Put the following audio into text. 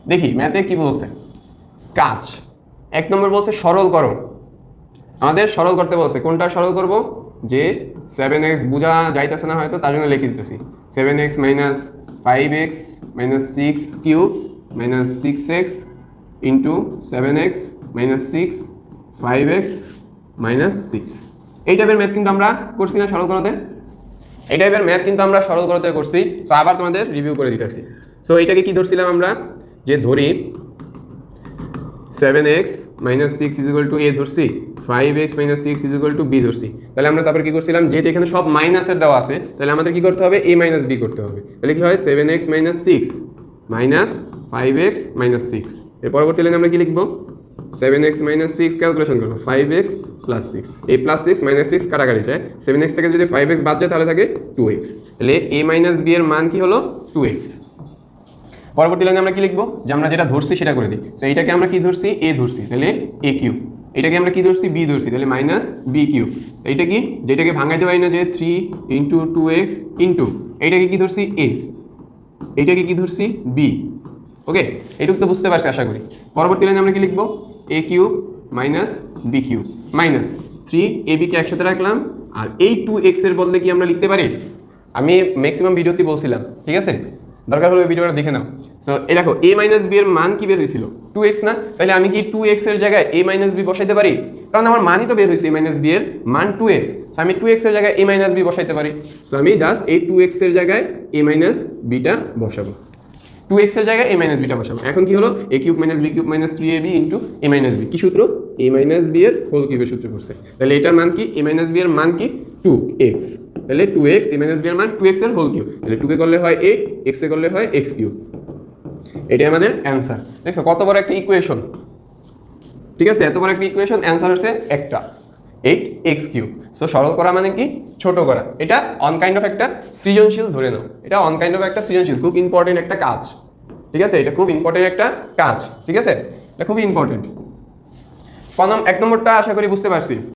দেখি ম্যাথে কি বলছে, কাজ 1 নম্বর বলছে সরল করো, আমাদের সরল করতে বলছে। কোনটা সরল করব, যে 7x বোঝা যাইতেছে না হয়তো, তার জন্য লিখে দিতেছি 7x minus 5x minus 6 cube minus 6x into 7x minus 6 5x minus 6। এই টাইপের ম্যাথ কিন্তু আমরা করছি না সরল করতে, এই টাইপের ম্যাথ কিন্তু আমরা সরল করতে করছি। সো আবার তোমাদের রিভিউ করে দিতেছি। সো এটাকে কি ধরছিলাম আমরা, যে ধরি 7x minus 6 is equal to a ধরছি, 5x minus 6 is equal to b ধরছি। তাহলে আমরা তারপর কি করছিলাম, যেহেতু এখানে সব মাইনাসের দেওয়া আছে, তাহলে আমাদের কি করতে হবে, a মাইনাস b করতে হবে। তাহলে কি হয় 7x minus 6 minus 5x minus 6। এর পরবর্তী লাইনে আমরা কি লিখবো, 7x মাইনাস 6 ক্যালকুলেশন করবো 5x প্লাস 6, এই প্লাস 6 মাইনাস 6 কাটাকাটি যায়, 7x থেকে যদি 5x বাদ যায় তাহলে থাকে 2x। তাহলে a মাইনাস b এর মান কি হলো 2x। পরবর্তী লাইনে আমরা কি লিখবো, যে আমরা যেটা ধরছি সেটা করে দিই। তো এইটাকে আমরা কি ধরছি, a ধরছি, তাহলে a কিউব। এটাকে আমরা কি ধরছি, b ধরছি, তাহলে মাইনাস b কিউব। এইটা কি, যেটাকে ভাঙাইতে পারি না, যে 3 ইন্টু 2x ইন্টু এইটাকে কি ধরছি a, এইটাকে কি ধরছি b। ওকে, এইটুকু তো বুঝতে পারছি আশা করি। পরবর্তী লাইনে আমরা কি লিখবো, a cube minus b cube minus 3ab কে একসাথে রাখলাম, আর এই 2x এর বদলে কি আমরা লিখতে পারি, আমি ম্যাক্সিমাম ভিডিওতে বলছিলাম, ঠিক আছে, দরকার হলে ভিডিওটা দেখে নাও। সো এই দেখো a মাইনাস b এর মান কি বের হয়েছিল 2x না, তাহলে আমি কি 2x এর জায়গায় a মাইনাস b বসাইতে পারি, কারণ আমার মানই তো বের হয়েছে a মাইনাস b এর মান 2x। সো আমি 2x এর জায়গায় a মাইনাস b বসাইতে পারি। সো আমি জাস্ট এই 2x এর জায়গায় a মাইনাস bটা বসাবো, 2x এর জায়গায় a মাইনাস bটা বসাবো। এখন কি হলো, a cube minus b cube minus 3ab into a minus b, কি সূত্র, a মাইনাস b এর হোল কিউবের সূত্র পড়ছে। তাহলে এটার মান কি, a মাইনাস b এর মান কি 2x, তাহলে 2x a মাইনাস b এর মান 2x এর হোল কিউব, তাহলে 2 কে করলে হয় a, x এ করলে হয় x কিউব। এটাই আমাদের অ্যান্সার। দেখছো কত বড় একটা ইকুয়েশন, ঠিক আছে, এত বড় একটা ইকুয়েশন, অ্যান্সার হচ্ছে একটা 8x কিউব। সো সরল করা মানে কি, ছোট করা। এটা অন কাইন্ড অফ একটা সৃজনশীল ধরে নাও, এটা অন কাইন্ড অফ একটা সৃজনশীল, খুব ইম্পর্টেন্ট একটা কাজ, ঠিক আছে, এটা খুব ইম্পর্টেন্ট একটা কাজ, ঠিক আছে, এটা খুবই ইম্পর্টেন্ট। 1 নম্বরটা আশা করি বুঝতে পারছি।